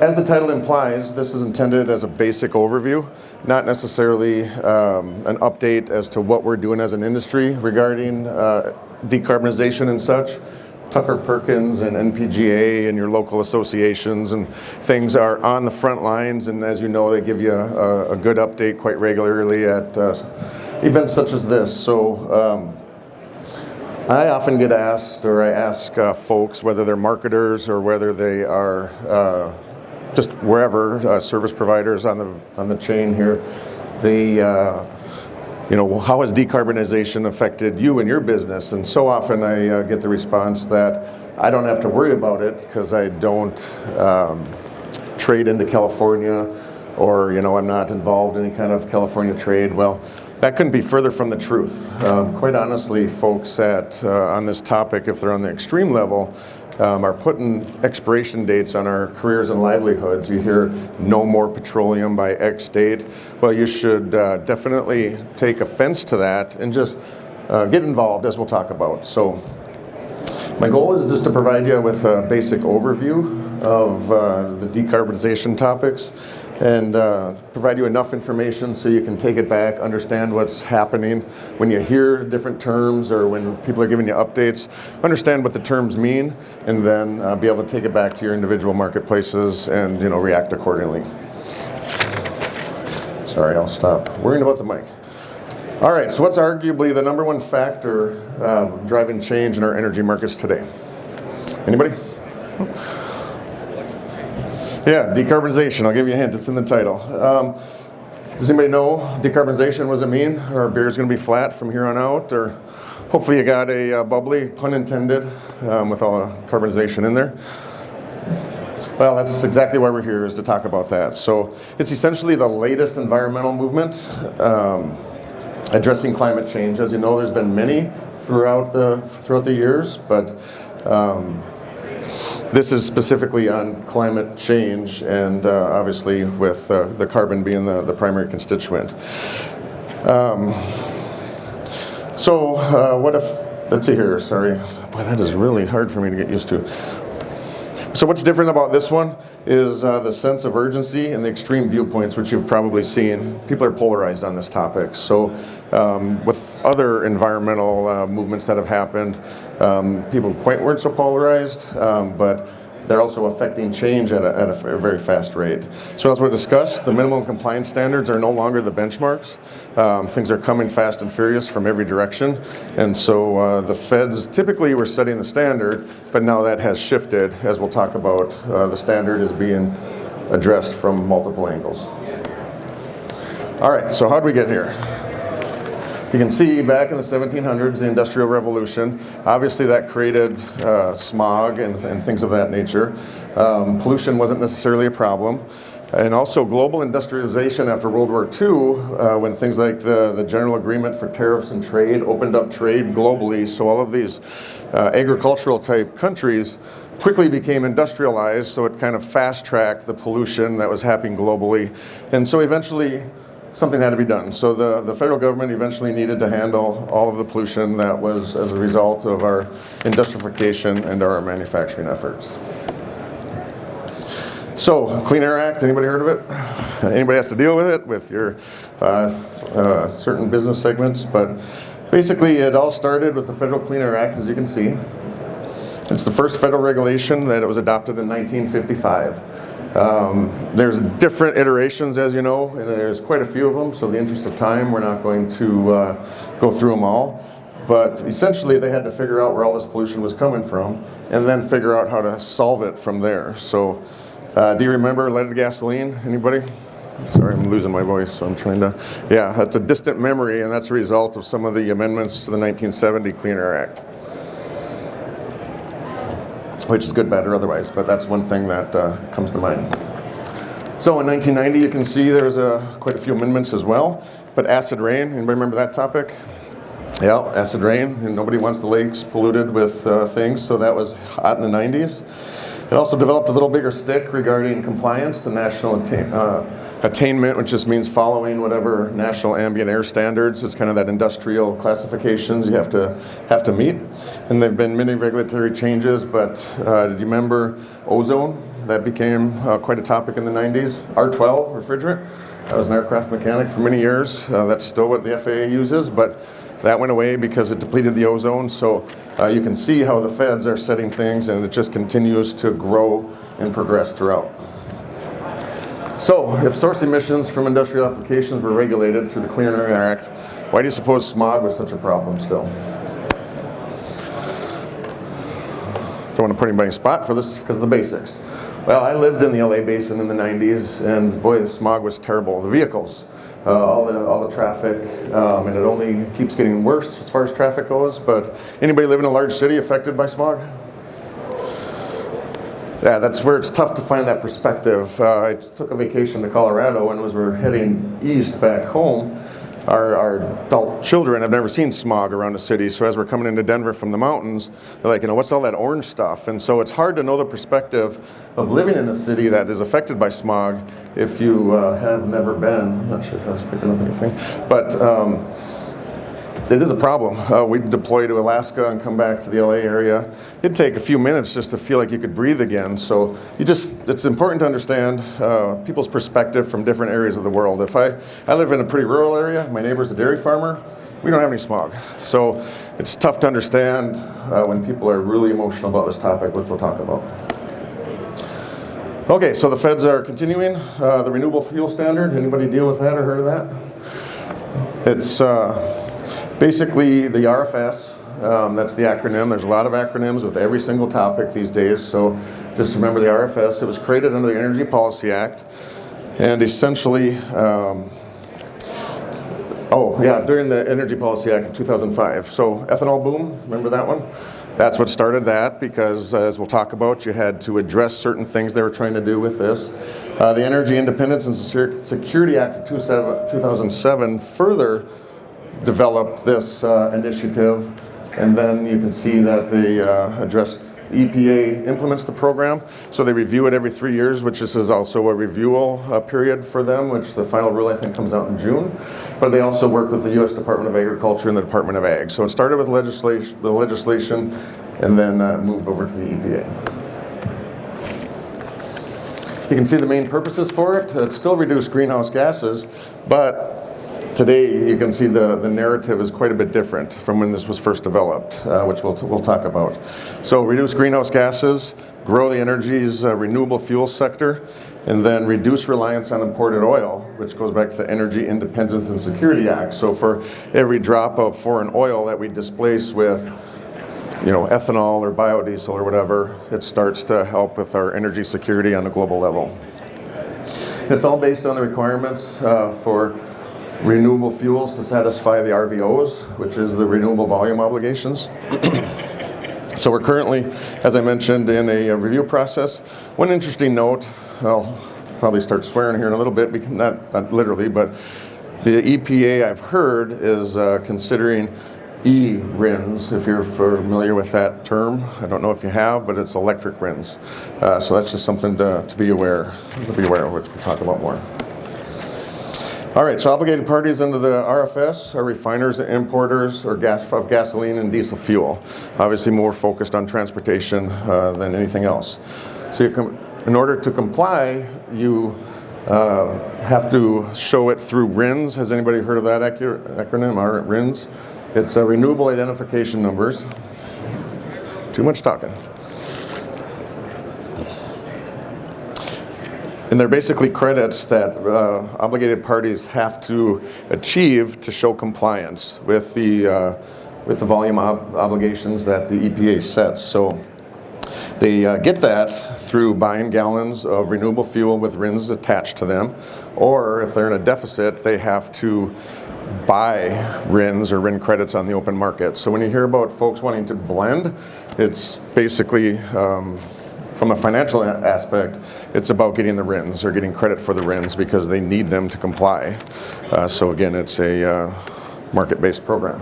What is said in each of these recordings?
As the title implies, this is intended as a basic overview, not necessarily an update as to what we're doing as an industry regarding decarbonization and such. Tucker Perkins and NPGA and your local associations and things are on the front lines, and as you know, they give you a good update quite regularly at events such as this. So I often get asked, or I ask folks, whether they're marketers or whether they are just wherever, service providers on the chain here, how has decarbonization affected you and your business? And so often I get the response that I don't have to worry about it because I don't trade into California, or I'm not involved in any kind of California trade. Well, that couldn't be further from the truth. Quite honestly, folks on this topic, if they're on the extreme level, are putting expiration dates on our careers and livelihoods. You hear no more petroleum by X date. Well, you should definitely take offense to that and just get involved, as we'll talk about. So my goal is just to provide you with a basic overview of the decarbonization topics and provide you enough information so you can take it back, understand what's happening. When you hear different terms or when people are giving you updates, understand what the terms mean, and then be able to take it back to your individual marketplaces and react accordingly. Sorry, I'll stop worrying about the mic. All right, so what's arguably the number one factor driving change in our energy markets today? Anybody? Yeah, decarbonization. I'll give you a hint. It's in the title. Does anybody know decarbonization? What does it mean? Are our beers going to be flat from here on out? Or hopefully you got a bubbly, pun intended, with all the carbonization in there. Well, that's exactly why we're here, is to talk about that. So it's essentially the latest environmental movement addressing climate change. As you know, there's been many throughout the years, but this is specifically on climate change, and obviously with the carbon being the primary constituent. So what if, let's see here, sorry. Boy, that is really hard for me to get used to. So what's different about this one is the sense of urgency and the extreme viewpoints, which you've probably seen. People are polarized on this topic. So with other environmental movements that have happened, people quite weren't so polarized, but they're also affecting change at a very fast rate. So as we'll discuss, the minimum compliance standards are no longer the benchmarks. Things are coming fast and furious from every direction. And so the feds typically were setting the standard, but now that has shifted. As we'll talk about, the standard is being addressed from multiple angles. All right, so how'd we get here? You can see back in the 1700s, the Industrial Revolution, obviously that created smog and things of that nature. Pollution wasn't necessarily a problem. And also global industrialization after World War II, when things like the General Agreement for Tariffs and Trade opened up trade globally, so all of these agricultural type countries quickly became industrialized, so it kind of fast-tracked the pollution that was happening globally. And so eventually something had to be done. So the federal government eventually needed to handle all of the pollution that was as a result of our industrialization and our manufacturing efforts. So, Clean Air Act, anybody heard of it? Anybody has to deal with it with your certain business segments, but basically it all started with the Federal Clean Air Act, as you can see. It's the first federal regulation that it was adopted in 1955. There's different iterations, as you know, and there's quite a few of them, so in the interest of time, we're not going to go through them all. But essentially, they had to figure out where all this pollution was coming from, and then figure out how to solve it from there. So, do you remember leaded gasoline? Anybody? Sorry, I'm losing my voice, so I'm trying to... Yeah, that's a distant memory, and that's a result of some of the amendments to the 1970 Clean Air Act. Which is good, bad, or otherwise, but that's one thing that comes to mind. So in 1990, you can see there's quite a few amendments as well, but acid rain, anybody remember that topic? Yeah, acid rain, and nobody wants the lakes polluted with things, so that was hot in the 90s. It also developed a little bigger stick regarding compliance, the national attainment, which just means following whatever national ambient air standards. It's kind of that industrial classifications you have to meet. And there have been many regulatory changes, but did you remember ozone? That became quite a topic in the 90s. R12 refrigerant. I was an aircraft mechanic for many years. That's still what the FAA uses, but that went away because it depleted the ozone. So you can see how the feds are setting things, and it just continues to grow and progress throughout. So if source emissions from industrial applications were regulated through the Clean Air Act, why do you suppose smog was such a problem still? Don't want to put anybody in a spot for this because of the basics. Well, I lived in the LA basin in the 90s, and boy, the smog was terrible. The vehicles, all the traffic, and it only keeps getting worse as far as traffic goes. But anybody live in a large city affected by smog? Yeah, that's where it's tough to find that perspective. I took a vacation to Colorado, and as we're heading east back home, our adult children have never seen smog around the city. So as we're coming into Denver from the mountains, they're like, what's all that orange stuff? And so it's hard to know the perspective of living in a city that is affected by smog if you have never been. I'm not sure if that's picking up anything, but it is a problem. We'd deploy to Alaska and come back to the LA area. It'd take a few minutes just to feel like you could breathe again. So it's important to understand people's perspective from different areas of the world. If I live in a pretty rural area, my neighbor's a dairy farmer, we don't have any smog. So it's tough to understand when people are really emotional about this topic, which we'll talk about. Okay, so the feds are continuing the renewable fuel standard. Anybody deal with that or heard of that? It's basically the RFS, that's the acronym. There's a lot of acronyms with every single topic these days, so just remember the RFS. It was created under the Energy Policy Act, and essentially, during the Energy Policy Act of 2005. So ethanol boom, remember that one? That's what started that, because as we'll talk about, you had to address certain things they were trying to do with this. The Energy Independence and Security Act of 2007 further developed this initiative, and then you can see that they addressed EPA implements the program, so they review it every 3 years, which this is also a reviewal period for them, which the final rule I think comes out in June. But they also work with the U.S. Department of Agriculture and the Department of Ag. So it started with the legislation and then moved over to the EPA. You can see the main purposes for it. It still reduced greenhouse gases, but today, you can see the narrative is quite a bit different from when this was first developed, which we'll talk about. So reduce greenhouse gases, grow the energy's renewable fuel sector, and then reduce reliance on imported oil, which goes back to the Energy Independence and Security Act. So for every drop of foreign oil that we displace with ethanol or biodiesel or whatever, it starts to help with our energy security on a global level. It's all based on the requirements for renewable fuels to satisfy the RVOs, which is the renewable volume obligations. So we're currently, as I mentioned, in a review process. One interesting note, I'll probably start swearing here in a little bit, because not literally, but the EPA, I've heard, is considering e-RINs, if you're familiar with that term. I don't know if you have, but it's electric RINs. So that's just something to be aware of, which we'll talk about more. All right, so obligated parties under the RFS are refiners and importers of gasoline and diesel fuel. Obviously more focused on transportation than anything else. So in order to comply, you have to show it through RINs. Has anybody heard of that acronym, RINs? It's Renewable Identification Numbers. Too much talking. And they're basically credits that obligated parties have to achieve to show compliance with the volume obligations that the EPA sets. So they get that through buying gallons of renewable fuel with RINs attached to them, or if they're in a deficit, they have to buy RINs or RIN credits on the open market. So when you hear about folks wanting to blend, it's basically from a financial aspect, it's about getting the RINs or getting credit for the RINs because they need them to comply. So again, it's a market-based program.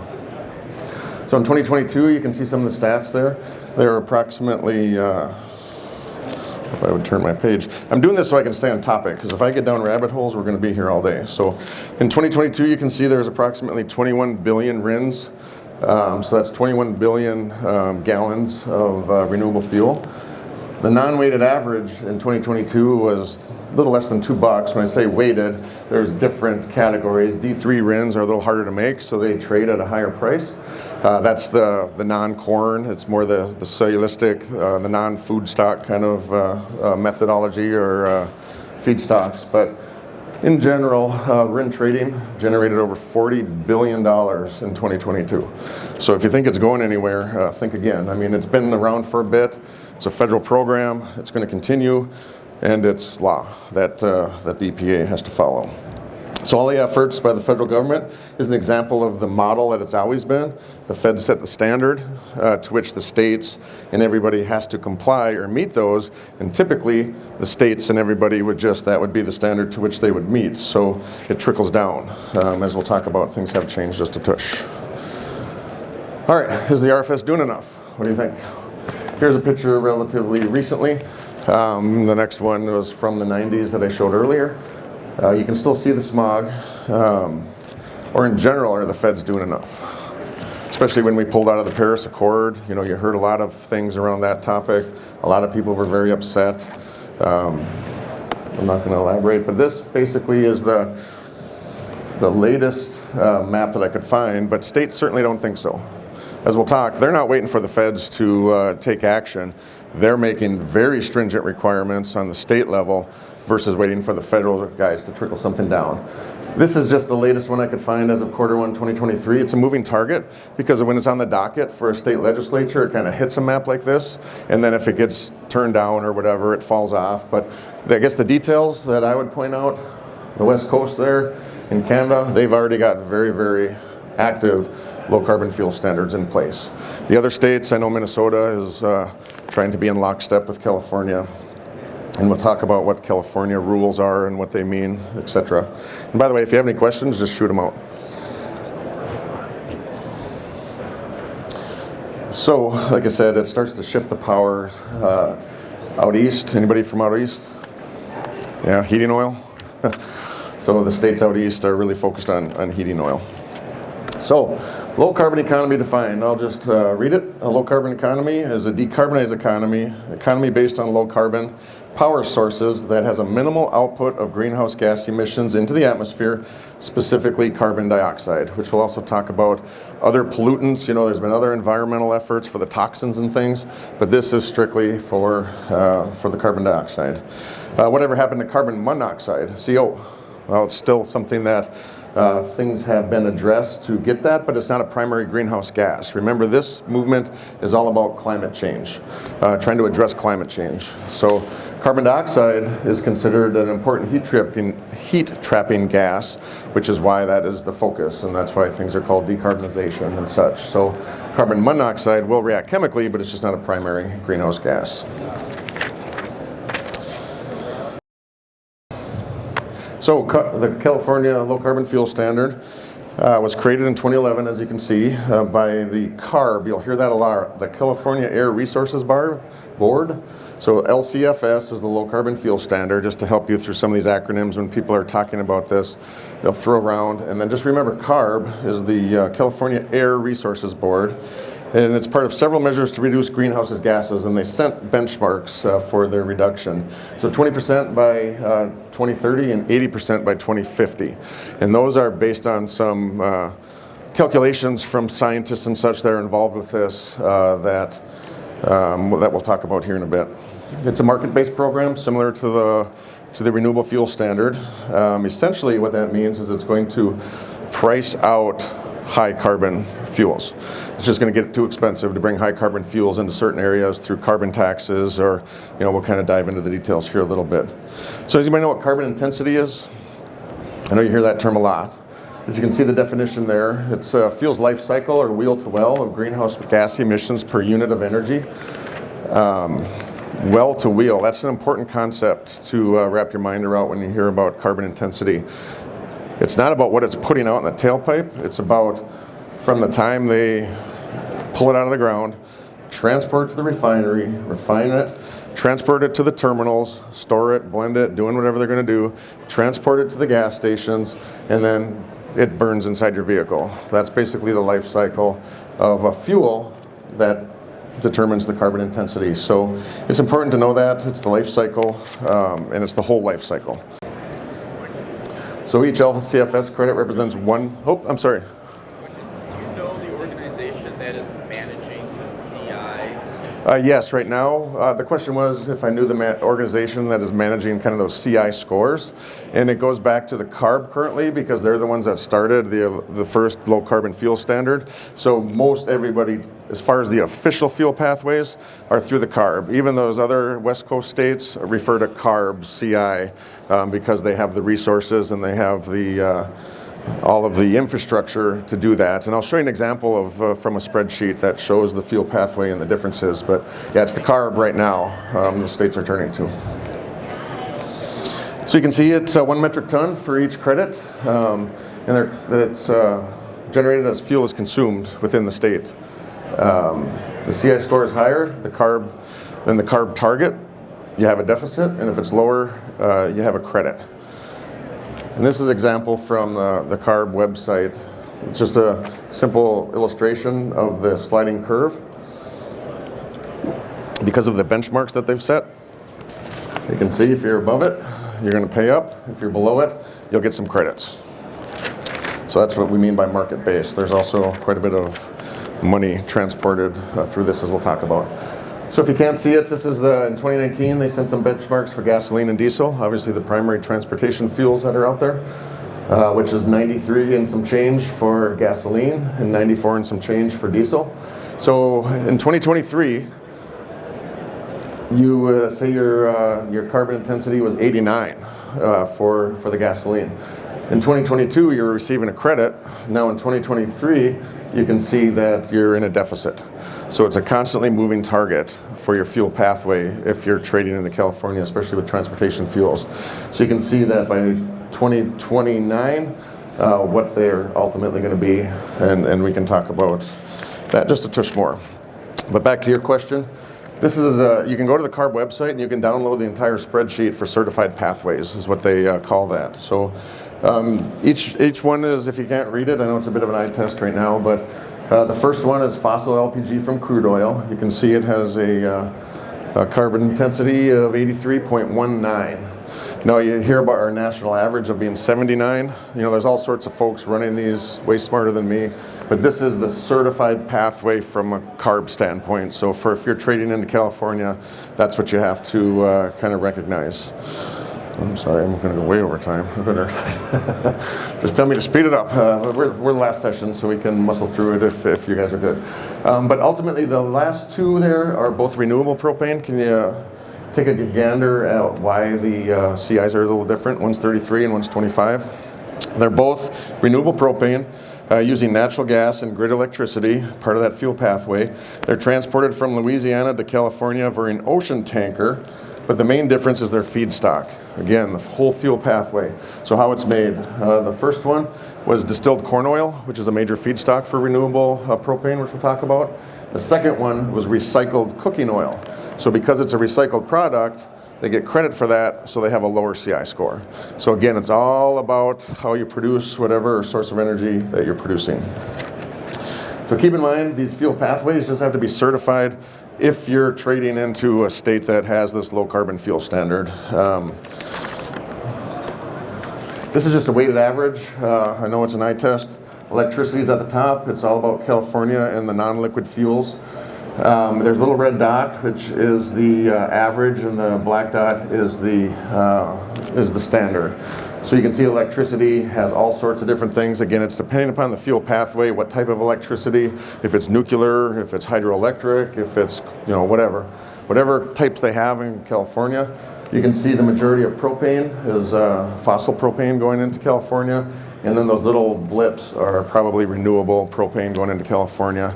So in 2022, you can see some of the stats there. There are approximately, if I would turn my page, I'm doing this so I can stay on topic, because if I get down rabbit holes, we're going to be here all day. So in 2022, you can see there's approximately 21 billion RINs. So that's 21 billion gallons of renewable fuel. The non-weighted average in 2022 was a little less than $2. When I say weighted, there's different categories. D3 RINs are a little harder to make, so they trade at a higher price. That's the non-corn. It's more the cellulistic, the non-food stock kind of methodology or feedstocks. But in general, RIN trading generated over $40 billion in 2022. So if you think it's going anywhere, think again. I mean, it's been around for a bit. It's a federal program. It's going to continue, and it's law that the EPA has to follow. So all the efforts by the federal government is an example of the model that it's always been. The feds set the standard to which the states and everybody has to comply or meet those, and typically the states and everybody that would be the standard to which they would meet. So it trickles down. As we'll talk about, things have changed just a touch. All right, is the RFS doing enough? What do you think? Here's a picture relatively recently. The next one was from the 90s that I showed earlier. You can still see the smog, or in general, are the feds doing enough? Especially when we pulled out of the Paris Accord, you heard a lot of things around that topic. A lot of people were very upset. I'm not going to elaborate, but this basically is the latest map that I could find, but states certainly don't think so. As we'll talk, they're not waiting for the feds to take action. They're making very stringent requirements on the state level versus waiting for the federal guys to trickle something down. This is just the latest one I could find as of Q1 2023. It's a moving target because when it's on the docket for a state legislature, it kind of hits a map like this, and then if it gets turned down or whatever, it falls off. But I guess the details that I would point out, the West Coast there in Canada, they've already got very, very active low carbon fuel standards in place. The other states, I know Minnesota is trying to be in lockstep with California. And we'll talk about what California rules are and what they mean, etc. And by the way, if you have any questions, just shoot them out. So, like I said, it starts to shift the powers out east. Anybody from out east? Yeah, heating oil. So the states out east are really focused on heating oil. So, low carbon economy defined. I'll just read it. A low carbon economy is a decarbonized economy based on low carbon power sources that has a minimal output of greenhouse gas emissions into the atmosphere, specifically carbon dioxide, which we'll also talk about other pollutants. There's been other environmental efforts for the toxins and things, but this is strictly for the carbon dioxide. Whatever happened to carbon monoxide, CO? Well, it's still something that things have been addressed to get that, but it's not a primary greenhouse gas. Remember, this movement is all about climate change, trying to address climate change. So carbon dioxide is considered an important heat trapping gas, which is why that is the focus, and that's why things are called decarbonization and such. So carbon monoxide will react chemically, but it's just not a primary greenhouse gas. So the California Low Carbon Fuel Standard was created in 2011, as you can see, by the CARB. You'll hear that a lot, the California Air Resources Board. So LCFS is the Low Carbon Fuel Standard, just to help you through some of these acronyms when people are talking about this. They'll throw around. And then just remember, CARB is the California Air Resources Board. And it's part of several measures to reduce greenhouse gases, and they set benchmarks for their reduction. So 20% by 2030 and 80% by 2050. And those are based on some calculations from scientists and such that are involved with this that we'll talk about here in a bit. It's a market-based program similar to the Renewable Fuel Standard. Essentially what that means is it's going to price out high carbon fuels. It's just going to get too expensive to bring high carbon fuels into certain areas through carbon taxes, or we'll kind of dive into the details here a little bit. So does anybody know what carbon intensity is? I know you hear that term a lot, but you can see the definition there. It's fuel's life cycle, or wheel to well, of greenhouse gas emissions per unit of energy. Well to wheel, that's an important concept to wrap your mind around when you hear about carbon intensity. It's not about what it's putting out in the tailpipe. It's about from the time they pull it out of the ground, transport it to the refinery, refine it, transport it to the terminals, store it, blend it, doing whatever they're going to do, transport it to the gas stations, and then it burns inside your vehicle. That's basically the life cycle of a fuel that determines the carbon intensity. So it's important to know that. It's the life cycle, and it's the whole life cycle. So each LCFS credit represents one, I'm sorry. Do you know the organization that is managing the CI? Yes, right now. The question was if I knew the organization that is managing kind of those CI scores. And it goes back to the CARB currently, because they're the ones that started the first low carbon fuel standard. So most everybody, as far as the official fuel pathways, are through the CARB. Even those other West Coast states refer to CARB CI because they have the resources and they have the all of the infrastructure to do that. And I'll show you an example of from a spreadsheet that shows the fuel pathway and the differences. But yeah, it's the CARB right now the states are turning to. So you can see it's 1 metric ton for each credit, and it's generated as fuel is consumed within the state. The CI score is higher than the CARB target, you have a deficit, and if it's lower, you have a credit. And this is an example from the CARB website. It's just a simple illustration of the sliding curve because of the benchmarks that they've set. You can see if you're above it, you're going to pay up. If you're below it, you'll get some credits. So that's what we mean by market-based. There's also quite a bit of money transported through this, as we'll talk about. So if you can't see it, this is in 2019, they sent some benchmarks for gasoline and diesel, obviously the primary transportation fuels that are out there, which is 93 and some change for gasoline and 94 and some change for diesel. So in 2023, you say your carbon intensity was 89 for the gasoline. In 2022, you're receiving a credit. Now in 2023, you can see that you're in a deficit. So it's a constantly moving target for your fuel pathway if you're trading into California, especially with transportation fuels. So you can see that by 2029, what they're ultimately going to be, and we can talk about that just a touch more. But back to your question. This is you can go to the CARB website and you can download the entire spreadsheet for certified pathways, is what they call that. So each one is, if you can't read it, I know it's a bit of an eye test right now, but the first one is fossil LPG from crude oil. You can see it has a carbon intensity of 83.19. Now you hear about our national average of being 79. You know, there's all sorts of folks running these way smarter than me, but this is the certified pathway from a CARB standpoint. So if you're trading into California, that's what you have to kind of recognize. I'm sorry, I'm going to go way over time. I better just tell me to speed it up. We're the last session, so we can muscle through it if you guys are good. But ultimately, the last two there are both renewable propane. Can you take a gander at why the CIs are a little different? One's 33 and one's 25. They're both renewable propane using natural gas and grid electricity, part of that fuel pathway. They're transported from Louisiana to California via an ocean tanker. But the main difference is their feedstock. Again, the whole fuel pathway. So how it's made. The first one was distilled corn oil, which is a major feedstock for renewable propane, which we'll talk about. The second one was recycled cooking oil. So because it's a recycled product, they get credit for that, so they have a lower CI score. So again, it's all about how you produce whatever source of energy that you're producing. So keep in mind, these fuel pathways just have to be certified if you're trading into a state that has this low carbon fuel standard. This is just a weighted average. I know it's an eye test. Electricity is at the top. It's all about California and the non-liquid fuels. There's a little red dot, which is the average, and the black dot is the standard. So you can see electricity has all sorts of different things. Again, it's depending upon the fuel pathway, what type of electricity, if it's nuclear, if it's hydroelectric, if it's, whatever types they have in California. You can see the majority of propane is fossil propane going into California, and then those little blips are probably renewable propane going into California.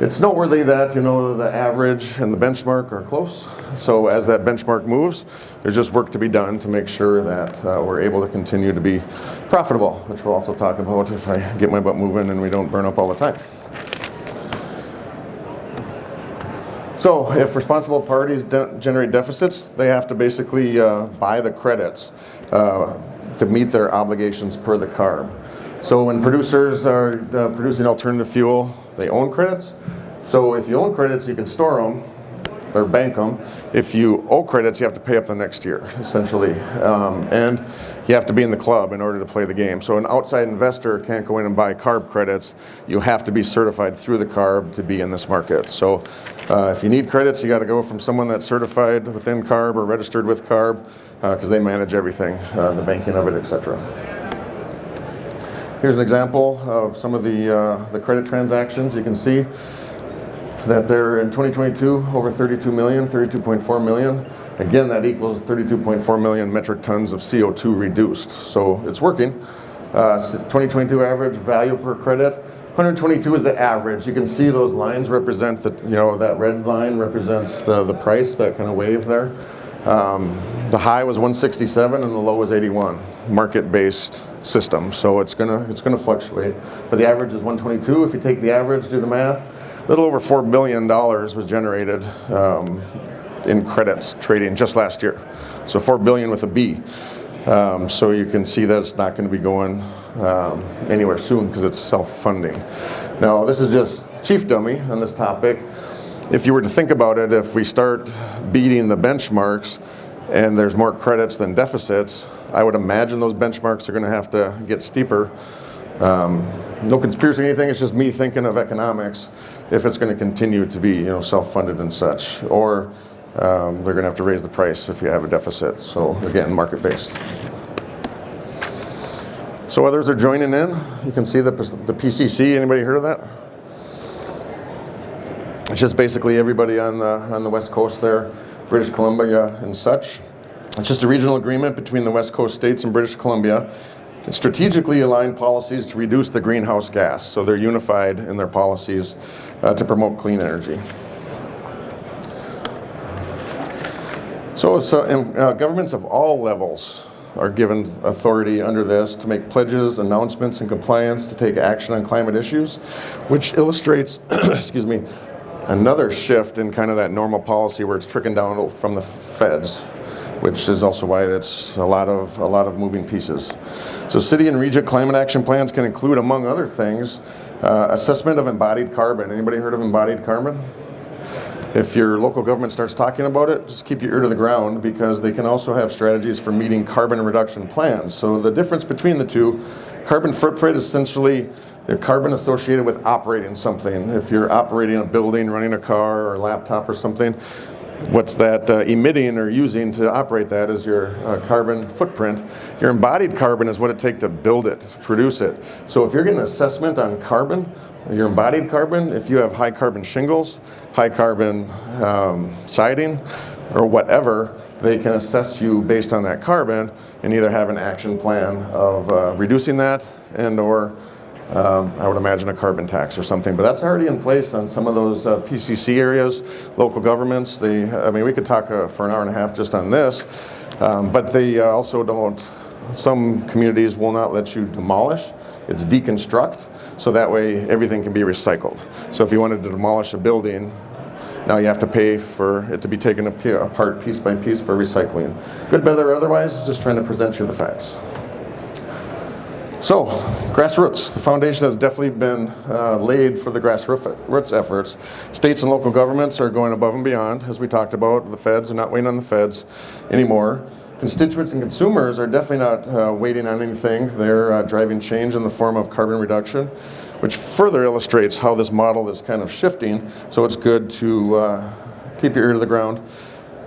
It's noteworthy that, the average and the benchmark are close. So as that benchmark moves, there's just work to be done to make sure that we're able to continue to be profitable, which we'll also talk about if I get my butt moving and we don't burn up all the time. So if responsible parties generate deficits, they have to basically buy the credits to meet their obligations per the CARB. So when producers are producing alternative fuel, they own credits. So if you own credits, you can store them or bank them. If you owe credits, you have to pay up the next year, essentially. And you have to be in the club in order to play the game. So an outside investor can't go in and buy CARB credits. You have to be certified through the CARB to be in this market. So if you need credits, you got to go from someone that's certified within CARB or registered with CARB, because they manage everything, the banking of it, etc. Here's an example of some of the credit transactions. You can see that they're in 2022 over 32 million, 32.4 million. Again, that equals 32.4 million metric tons of CO2 reduced. So it's working. 2022 average value per credit, 122 is the average. You can see those lines represent that red line represents the price, that kind of wave there. The high was 167 and the low was 81. Market-based system, so it's gonna fluctuate. But the average is 122. If you take the average, do the math. A little over $4 billion was generated in credits trading just last year. So $4 billion with a B. So you can see that it's not going to be going anywhere soon because it's self-funding. Now, this is just chief dummy on this topic. If you were to think about it, if we start beating the benchmarks and there's more credits than deficits, I would imagine those benchmarks are going to have to get steeper. No conspiracy or anything, it's just me thinking of economics, if it's going to continue to be self-funded and such, or they're going to have to raise the price if you have a deficit. So again, market-based. So others are joining in. You can see the PCC. Anybody heard of that? It's just basically everybody on the West Coast there, British Columbia and such. It's just a regional agreement between the West Coast states and British Columbia. It's strategically aligned policies to reduce the greenhouse gas. So they're unified in their policies to promote clean energy. So governments of all levels are given authority under this to make pledges, announcements, and compliance to take action on climate issues, which illustrates, excuse me, another shift in kind of that normal policy where it's trickling down from the feds, which is also why it's a lot of moving pieces. So city and region climate action plans can include, among other things, assessment of embodied carbon. Anybody heard of embodied carbon? If your local government starts talking about it, just keep your ear to the ground, because they can also have strategies for meeting carbon reduction plans. So the difference between the two, carbon footprint is essentially the carbon associated with operating something. If you're operating a building, running a car or a laptop or something, what's that emitting or using to operate that is your carbon footprint. Your embodied carbon is what it takes to build it, to produce it. So if you're getting an assessment on carbon, your embodied carbon, if you have high carbon shingles, high carbon siding, or whatever, they can assess you based on that carbon and either have an action plan of reducing that and or I would imagine a carbon tax or something, but that's already in place on some of those PCC areas, local governments. We could talk for an hour and a half just on this, but they also don't, some communities will not let you demolish. It's deconstruct, so that way everything can be recycled. So if you wanted to demolish a building, now you have to pay for it to be taken apart piece by piece for recycling. Good, bad, or otherwise, just trying to present you the facts. So, grassroots. The foundation has definitely been laid for the grassroots efforts. States and local governments are going above and beyond, as we talked about. The feds are not waiting on the feds anymore. Constituents and consumers are definitely not waiting on anything. They're driving change in the form of carbon reduction, which further illustrates how this model is kind of shifting. So it's good to keep your ear to the ground.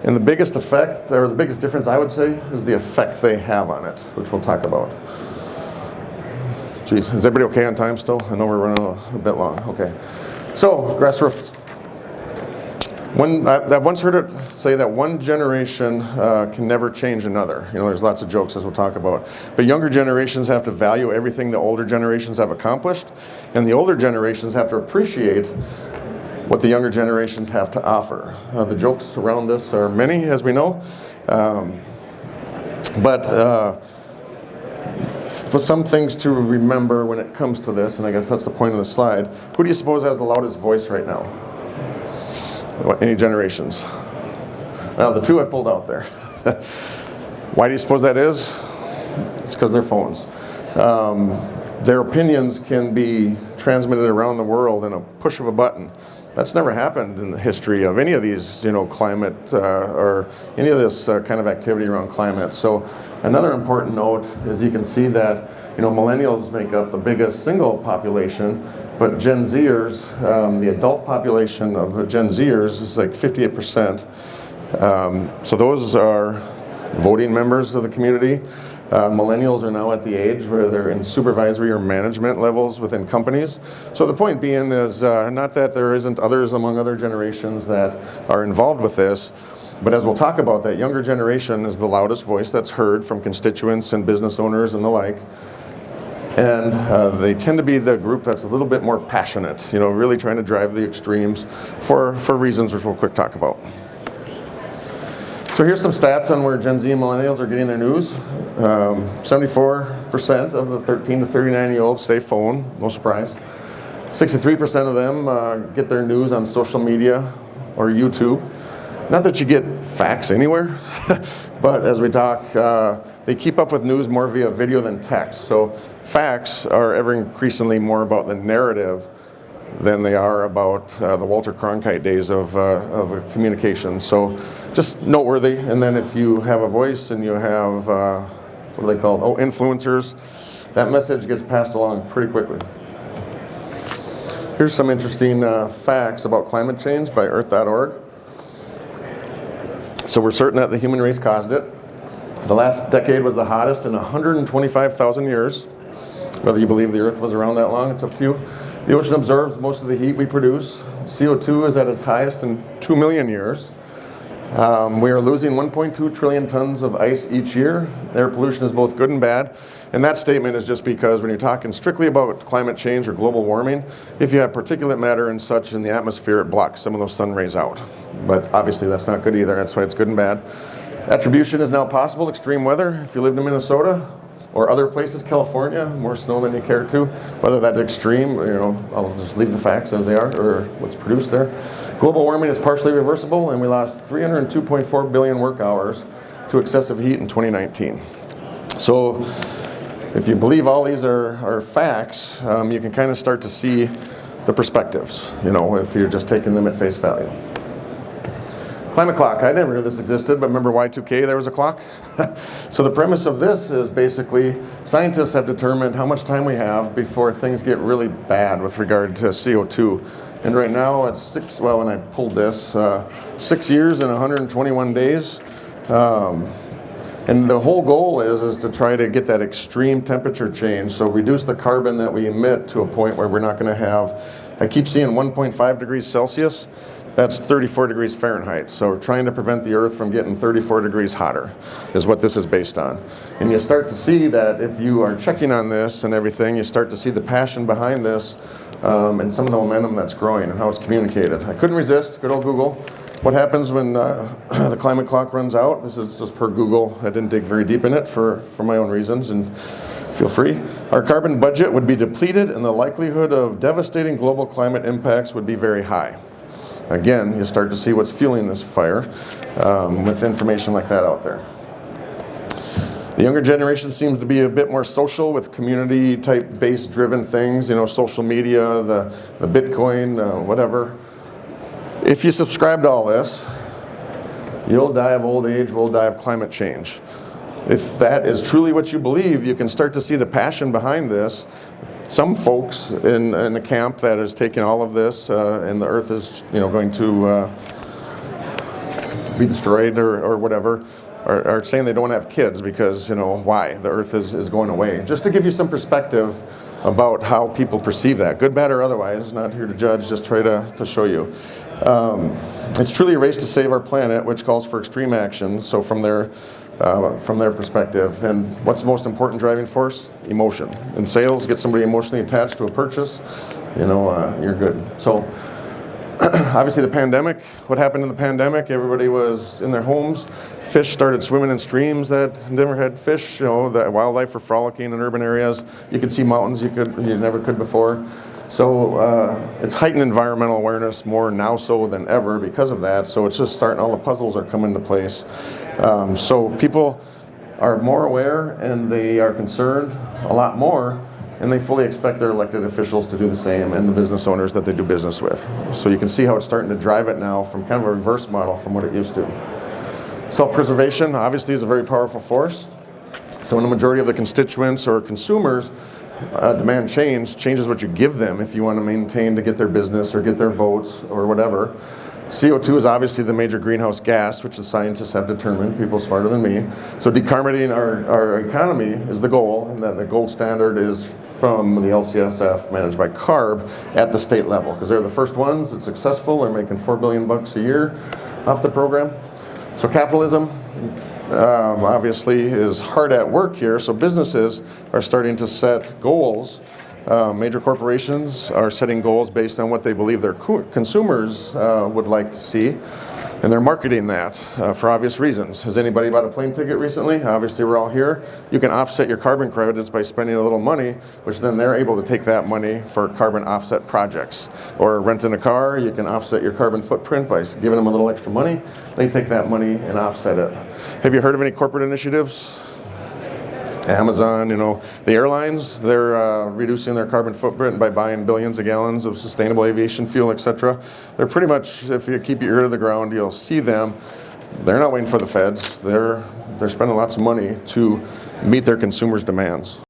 And the biggest effect, or the biggest difference I would say, is the effect they have on it, which we'll talk about. Geez, is everybody okay on time still? I know we're running a bit long. Okay. So, grassroots. I've once heard it say that one generation can never change another. There's lots of jokes as we'll talk about. But younger generations have to value everything the older generations have accomplished, and the older generations have to appreciate what the younger generations have to offer. The jokes around this are many, as we know. But some things to remember when it comes to this, and I guess that's the point of the slide. Who do you suppose has the loudest voice right now? Any generations? Well, the two I pulled out there. Why do you suppose that is? It's because they're phones. Their opinions can be transmitted around the world in a push of a button. That's never happened in the history of any of these, climate or any of this kind of activity around climate. So another important note is you can see that, millennials make up the biggest single population, but Gen Zers, the adult population of the Gen Zers is like 58%. So those are voting members of the community. Millennials are now at the age where they're in supervisory or management levels within companies. So the point being is not that there isn't others among other generations that are involved with this, but as we'll talk about, that younger generation is the loudest voice that's heard from constituents and business owners and the like. And they tend to be the group that's a little bit more passionate, really trying to drive the extremes for reasons which we'll quick talk about. So here's some stats on where Gen Z and millennials are getting their news. 74% of the 13 to 39-year-olds say phone, no surprise. 63% of them get their news on social media or YouTube. Not that you get facts anywhere, but as we talk, they keep up with news more via video than text. So facts are ever increasingly more about the narrative than they are about the Walter Cronkite days of communication. So just noteworthy. And then if you have a voice and you have, what are they called? Oh, influencers, that message gets passed along pretty quickly. Here's some interesting facts about climate change by earth.org. So we're certain that the human race caused it. The last decade was the hottest in 125,000 years. Whether you believe the earth was around that long, it's up to you. The ocean absorbs most of the heat we produce. CO2 is at its highest in 2 million years. We are losing 1.2 trillion tons of ice each year. Air pollution is both good and bad. And that statement is just because when you're talking strictly about climate change or global warming, if you have particulate matter and such in the atmosphere, it blocks some of those sun rays out. But obviously that's not good either. That's why it's good and bad. Attribution is now possible. Extreme weather, if you lived in Minnesota, or other places, California, more snow than you care to, whether that's extreme, I'll just leave the facts as they are, or what's produced there. Global warming is partially reversible, and we lost 302.4 billion work hours to excessive heat in 2019. So if you believe all these are facts, you can kind of start to see the perspectives, if you're just taking them at face value. Climate clock. I never knew this existed, but remember Y2K, there was a clock? So the premise of this is basically scientists have determined how much time we have before things get really bad with regard to CO2. And right now it's when I pulled this, 6 years and 121 days. And the whole goal is to try to get that extreme temperature change, so reduce the carbon that we emit to a point where we're not going to have, I keep seeing 1.5 degrees Celsius. That's 34 degrees Fahrenheit. So we're trying to prevent the Earth from getting 34 degrees hotter is what this is based on. And you start to see that if you are checking on this and everything, you start to see the passion behind this and some of the momentum that's growing and how it's communicated. I couldn't resist, good old Google. What happens when the climate clock runs out? This is just per Google. I didn't dig very deep in it for my own reasons, and feel free. Our carbon budget would be depleted and the likelihood of devastating global climate impacts would be very high. Again, you start to see what's fueling this fire with information like that out there. The younger generation seems to be a bit more social with community type based driven things, social media, the Bitcoin, whatever. If you subscribe to all this, you'll die of old age, we'll die of climate change. If that is truly what you believe, you can start to see the passion behind this. Some folks in the camp that is taking all of this and the earth is going to be destroyed or whatever are saying they don't have kids because why the earth is going away. Just to give you some perspective about how people perceive that, good, bad, or otherwise. Not here to judge, just try to show you. It's truly a race to save our planet, which calls for extreme action. So from their perspective, and what's the most important driving force? Emotion. In sales, get somebody emotionally attached to a purchase, you're good. So obviously the pandemic, what happened in the pandemic? Everybody was in their homes. Fish started swimming in streams that never had fish. The wildlife were frolicking in urban areas. You could see mountains you never could before. So it's heightened environmental awareness more now so than ever because of that. So it's just starting, all the puzzles are coming into place. So people are more aware and they are concerned a lot more. and they fully expect their elected officials to do the same and the business owners that they do business with. So you can see how it's starting to drive it now from kind of a reverse model from what it used to. Self-preservation obviously is a very powerful force. So when the majority of the constituents or consumers demand change, change is what you give them if you want to maintain to get their business or get their votes or whatever. CO2 is obviously the major greenhouse gas, which the scientists have determined, people smarter than me. So decarbonating our economy is the goal, and then the gold standard is from the LCSF managed by CARB at the state level, because they're the first ones that's successful. They're making $4 billion a year off the program. So capitalism obviously is hard at work here, so businesses are starting to set goals. Major corporations are setting goals based on what they believe their consumers would like to see, and they're marketing that for obvious reasons. Has anybody bought a plane ticket recently? Obviously we're all here. You can offset your carbon credits by spending a little money, which then they're able to take that money for carbon offset projects. Or renting a car, you can offset your carbon footprint by giving them a little extra money. They take that money and offset it. Have you heard of any corporate initiatives? Amazon, the airlines, they're reducing their carbon footprint by buying billions of gallons of sustainable aviation fuel, etc. They're pretty much, if you keep your ear to the ground, you'll see them. They're not waiting for the feds. They're spending lots of money to meet their consumers' demands.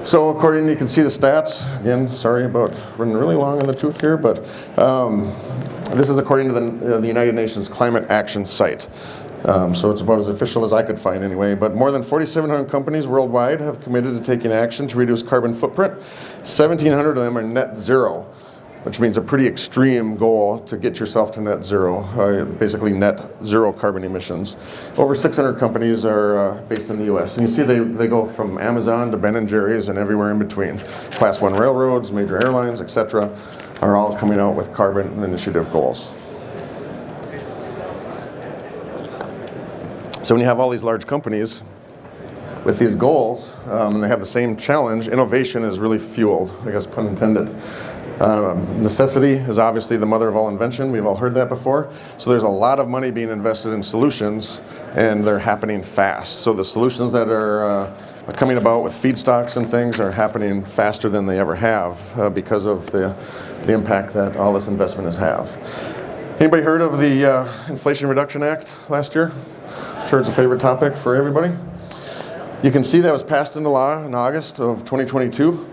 So you can see the stats. Again, sorry about running really long in the tooth here, but this is according to the United Nations Climate Action Site. So it's about as official as I could find anyway, but more than 4,700 companies worldwide have committed to taking action to reduce carbon footprint. 1,700 of them are net zero, which means a pretty extreme goal to get yourself to net zero, basically net zero carbon emissions. Over 600 companies are based in the US. And you see they go from Amazon to Ben & Jerry's and everywhere in between. Class 1 railroads, major airlines, etc. are all coming out with carbon initiative goals. So when you have all these large companies with these goals, and they have the same challenge, innovation is really fueled, I guess pun intended. Necessity is obviously the mother of all invention. We've all heard that before. So there's a lot of money being invested in solutions, and they're happening fast. So the solutions that are coming about with feedstocks and things are happening faster than they ever have because of the impact that all this investment has have. Anybody heard of the Inflation Reduction Act last year? I'm sure it's a favorite topic for everybody. You can see that was passed into law in August of 2022.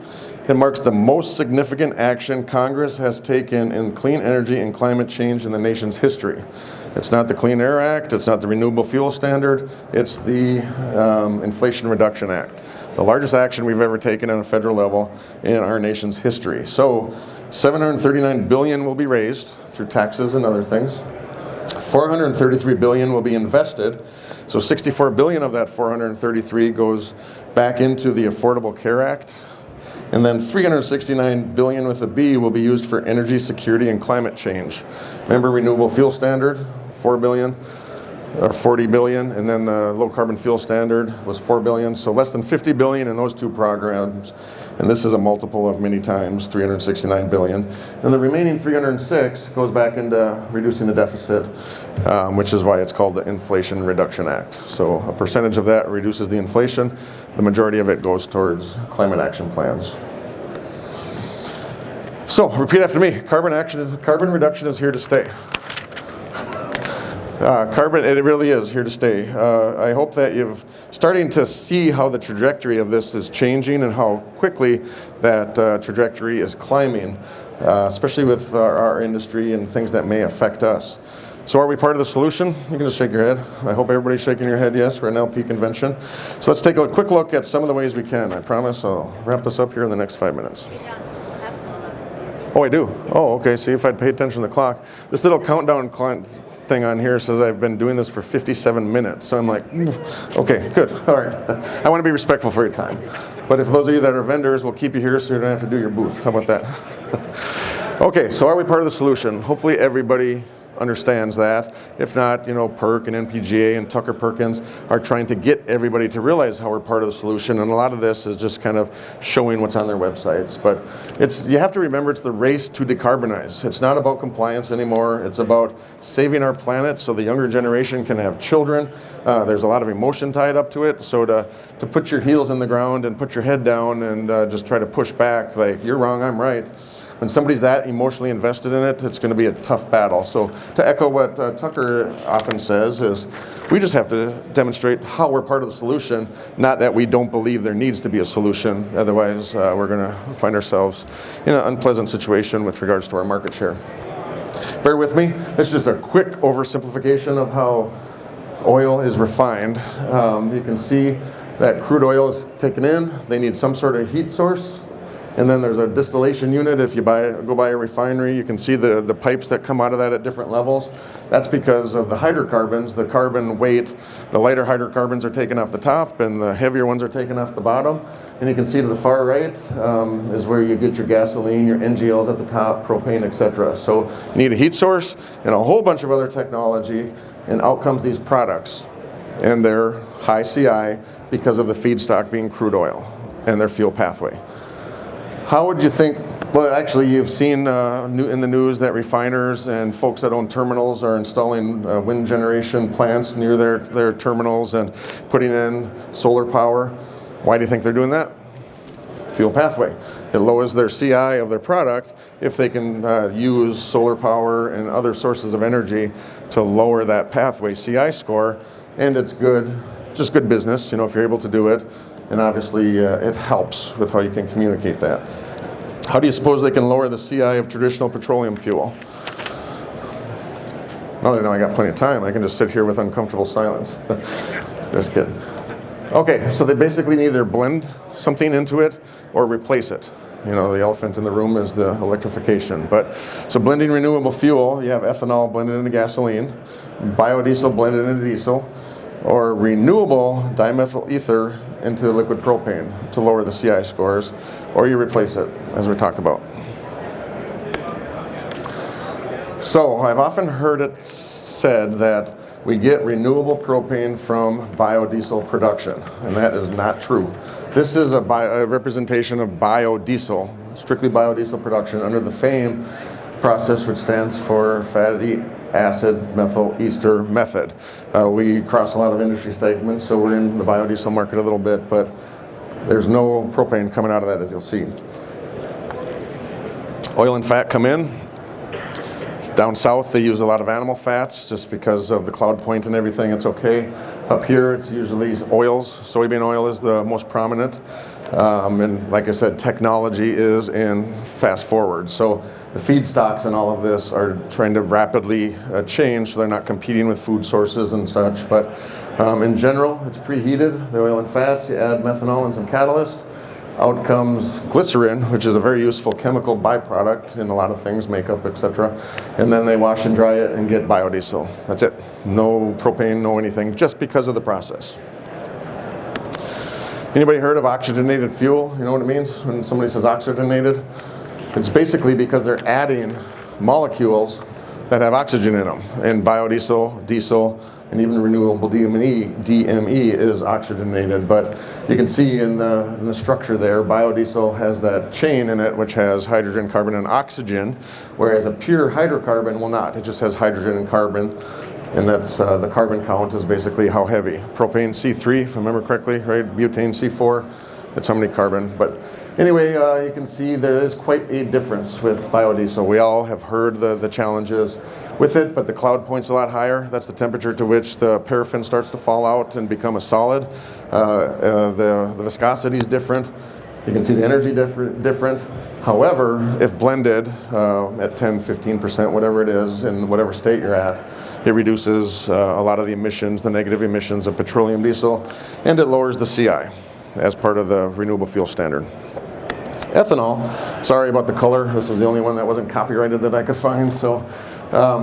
It marks the most significant action Congress has taken in clean energy and climate change in the nation's history. It's not the Clean Air Act, it's not the Renewable Fuel Standard, it's the Inflation Reduction Act. The largest action we've ever taken on a federal level in our nation's history. So $739 billion will be raised through taxes and other things. $433 billion will be invested. So $64 billion of that $433 goes back into the Affordable Care Act. And then $369 billion with a B will be used for energy security and climate change. Remember Renewable Fuel Standard, $4 billion or $40 billion, and then the Low Carbon Fuel Standard was $4 billion. So less than $50 billion in those two programs. And this is a multiple of many times, $369 billion. And the remaining $306 goes back into reducing the deficit, which is why it's called the Inflation Reduction Act. So a percentage of that reduces the inflation. The majority of it goes towards climate action plans. So repeat after me, carbon reduction is here to stay. It really is here to stay. I hope that you've starting to see how the trajectory of this is changing and how quickly that trajectory is climbing, especially with our industry and things that may affect us. So are we part of the solution? You can just shake your head. I hope everybody's shaking your head yes for an LP convention. So let's take a quick look at some of the ways we can. I promise I'll wrap this up here in the next 5 minutes. Oh, I do? Oh, okay. See, if I'd pay attention to the clock. This little countdown thing on here says I've been doing this for 57 minutes. So I'm like, okay, good. All right. I want to be respectful for your time. But if those of you that are vendors, we'll keep you here so you don't have to do your booth. How about that? Okay, so are we part of the solution? Hopefully everybody understands that. If not, PERC and NPGA and Tucker Perkins are trying to get everybody to realize how we're part of the solution, and a lot of this is just kind of showing what's on their websites. But you have to remember, it's the race to decarbonize. It's not about compliance anymore. It's about saving our planet so the younger generation can have children. There's a lot of emotion tied up to it. So to put your heels in the ground and put your head down and just try to push back, like, you're wrong, I'm right. When somebody's that emotionally invested in it, it's going to be a tough battle. So to echo what Tucker often says is, we just have to demonstrate how we're part of the solution, not that we don't believe there needs to be a solution. Otherwise, we're going to find ourselves in an unpleasant situation with regards to our market share. Bear with me. This is just a quick oversimplification of how oil is refined. You can see that crude oil is taken in. They need some sort of heat source. And then there's a distillation unit. If you go by a refinery, you can see the pipes that come out of that at different levels. That's because of the hydrocarbons, the carbon weight. The lighter hydrocarbons are taken off the top and the heavier ones are taken off the bottom. And you can see to the far right is where you get your gasoline, your NGLs at the top, propane, etc. So you need a heat source and a whole bunch of other technology, and out comes these products. And they're high CI because of the feedstock being crude oil and their fuel pathway. How would you think, well, actually you've seen in the news that refiners and folks that own terminals are installing wind generation plants near their terminals and putting in solar power. Why do you think they're doing that? Fuel pathway. It lowers their CI of their product if they can use solar power and other sources of energy to lower that pathway CI score, and it's good, just good business, if you're able to do it. And obviously, it helps with how you can communicate that. How do you suppose they can lower the CI of traditional petroleum fuel? Now that I know I got plenty of time, I can just sit here with uncomfortable silence. Just kidding. Okay, so they basically need either blend something into it or replace it. The elephant in the room is the electrification. So blending renewable fuel, you have ethanol blended into gasoline, biodiesel blended into diesel, or renewable dimethyl ether into liquid propane to lower the CI scores, or you replace it, as we talked about. So I've often heard it said that we get renewable propane from biodiesel production, and that is not true. This is a representation of biodiesel, strictly biodiesel production under the FAME process, which stands for fatty acid methyl ester method. We cross a lot of industry statements, so we're in the biodiesel market a little bit, but there's no propane coming out of that, as you'll see. Oil and fat come in. Down south, they use a lot of animal fats just because of the cloud point and everything. It's okay. Up here, it's usually oils. Soybean oil is the most prominent. And like I said, technology is in fast forward. So the feedstocks and all of this are trying to rapidly change so they're not competing with food sources and such. But in general, it's preheated, the oil and fats. You add methanol and some catalyst. Out comes glycerin, which is a very useful chemical byproduct in a lot of things, makeup, etc. And then they wash and dry it and get biodiesel. That's it. No propane, no anything, just because of the process. Anybody heard of oxygenated fuel? You know what it means when somebody says oxygenated? It's basically because they're adding molecules that have oxygen in them. And biodiesel, diesel, and even renewable DME is oxygenated. But you can see in the structure there, biodiesel has that chain in it which has hydrogen, carbon, and oxygen, whereas a pure hydrocarbon will not. It just has hydrogen and carbon, and that's the carbon count is basically how heavy. Propane C3, if I remember correctly, right? Butane C4, that's how many carbon. But anyway, you can see there is quite a difference with biodiesel. We all have heard the challenges with it, but the cloud point's a lot higher. That's the temperature to which the paraffin starts to fall out and become a solid. The viscosity is different. You can see the energy different. However, if blended at 10, 15%, whatever it is, in whatever state you're at, it reduces a lot of the emissions, the negative emissions of petroleum diesel, and it lowers the CI as part of the renewable fuel standard. Ethanol, sorry about the color. This was the only one that wasn't copyrighted that I could find. So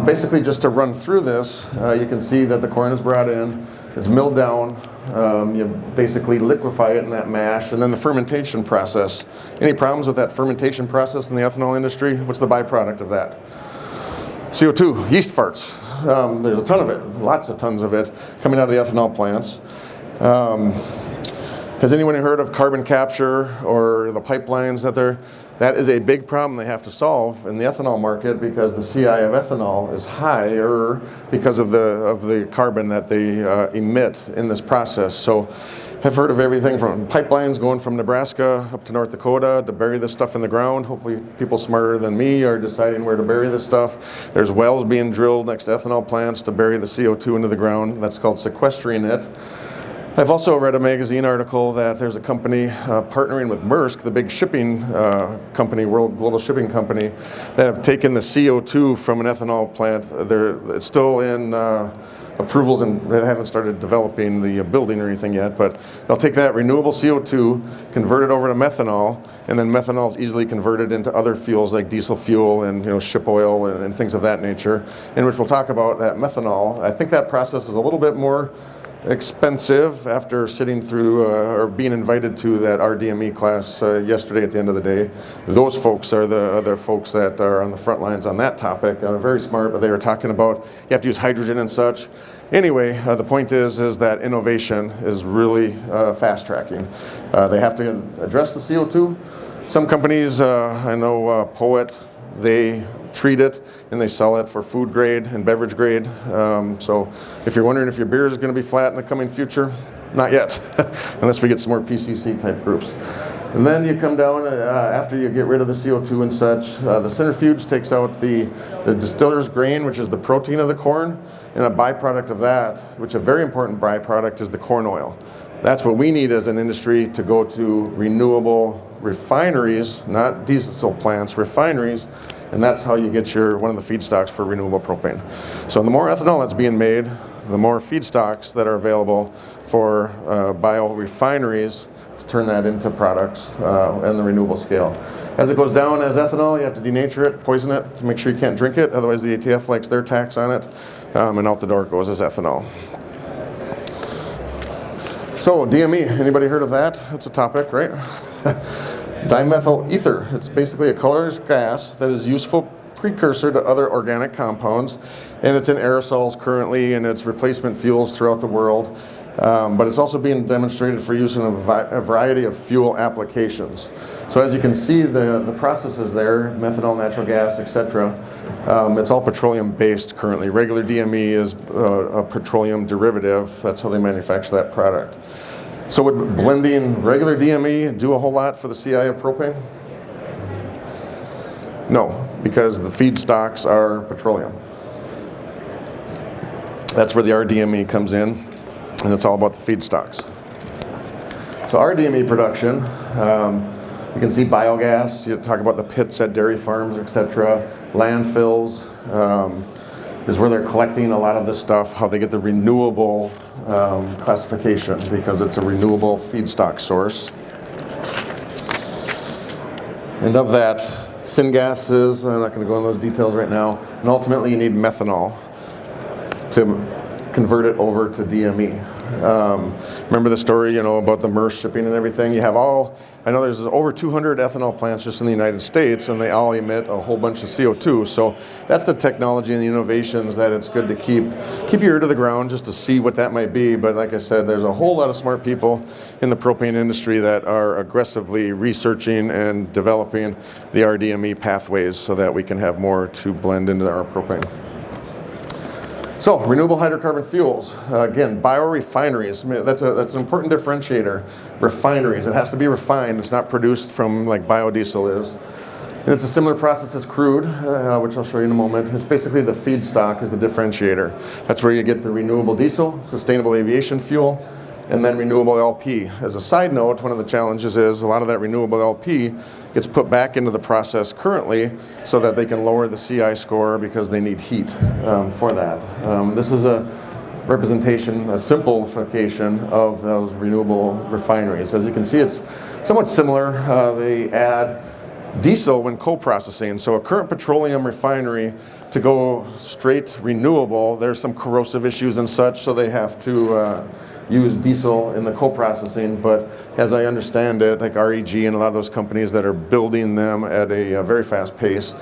basically, just to run through this, you can see that the corn is brought in, it's milled down, you basically liquefy it in that mash, and then the fermentation process. Any problems with that fermentation process in the ethanol industry? What's the byproduct of that? CO2, yeast farts. There's a ton of it, lots of tons of it coming out of the ethanol plants. Has anyone heard of carbon capture or the pipelines that is a big problem they have to solve in the ethanol market because the CI of ethanol is higher because of the carbon that they emit in this process. So I've heard of everything from pipelines going from Nebraska up to North Dakota to bury this stuff in the ground. Hopefully people smarter than me are deciding where to bury this stuff. There's wells being drilled next to ethanol plants to bury the CO2 into the ground. That's called sequestering it. I've also read a magazine article that there's a company partnering with Maersk, the big shipping company, global shipping company, that have taken the CO2 from an ethanol plant. It's still in approvals and they haven't started developing the building or anything yet, but they'll take that renewable CO2, convert it over to methanol, and then methanol is easily converted into other fuels like diesel fuel and ship oil and things of that nature, in which we'll talk about that methanol. I think that process is a little bit more expensive after sitting through or being invited to that RDME class yesterday at the end of the day. Those folks are the other folks that are on the front lines on that topic. Very smart, but they were talking about you have to use hydrogen and such. Anyway, the point is that innovation is really fast tracking. They have to address the CO2. Some companies, I know Poet, they treat it and they sell it for food grade and beverage grade. So if you're wondering if your beer is going to be flat in the coming future, not yet, unless we get some more PCC type groups. And then you come down after you get rid of the CO2 and such, the centrifuge takes out the distiller's grain, which is the protein of the corn, and a byproduct of that, which a very important byproduct, is the corn oil. That's what we need as an industry to go to renewable refineries, not diesel plants, refineries. And that's how you get one of the feedstocks for renewable propane. So the more ethanol that's being made, the more feedstocks that are available for biorefineries to turn that into products and the renewable scale. As it goes down as ethanol, you have to denature it, poison it to make sure you can't drink it. Otherwise the ATF likes their tax on it. And out the door it goes as ethanol. So DME, anybody heard of that? That's a topic, right? Dimethyl ether. It's basically a colorless gas that is a useful precursor to other organic compounds, and it's in aerosols currently, and it's replacement fuels throughout the world. But it's also being demonstrated for use in a variety of fuel applications. So as you can see, the processes there, methanol, natural gas, etc., it's all petroleum-based currently. Regular DME is a petroleum derivative. That's how they manufacture that product. So would blending regular DME do a whole lot for the CI of propane? No, because the feedstocks are petroleum. That's where the RDME comes in, and it's all about the feedstocks. So RDME production, you can see biogas, you talk about the pits at dairy farms, etc. Landfills is where they're collecting a lot of this stuff, how they get the renewable classification, because it's a renewable feedstock source. And of that, syngases, I'm not going to go into those details right now, and ultimately you need methanol to convert it over to DME. Remember the story, about the Maersk shipping and everything? You have I know there's over 200 ethanol plants just in the United States, and they all emit a whole bunch of CO2. So that's the technology and the innovations that it's good to keep your ear to the ground just to see what that might be. But like I said, there's a whole lot of smart people in the propane industry that are aggressively researching and developing the RDME pathways so that we can have more to blend into our propane. So, renewable hydrocarbon fuels, again, biorefineries, that's an important differentiator. Refineries, it has to be refined, it's not produced from like biodiesel is. And it's a similar process as crude, which I'll show you in a moment. It's basically the feedstock is the differentiator. That's where you get the renewable diesel, sustainable aviation fuel, and then renewable LP. As a side note, one of the challenges is a lot of that renewable LP gets put back into the process currently so that they can lower the CI score because they need heat for that. This is a representation, a simplification of those renewable refineries. As you can see, it's somewhat similar. They add diesel when co-processing. So a current petroleum refinery, to go straight renewable, there's some corrosive issues and such, so they have to use diesel in the co-processing. But as I understand it, like REG and a lot of those companies that are building them at a very fast pace,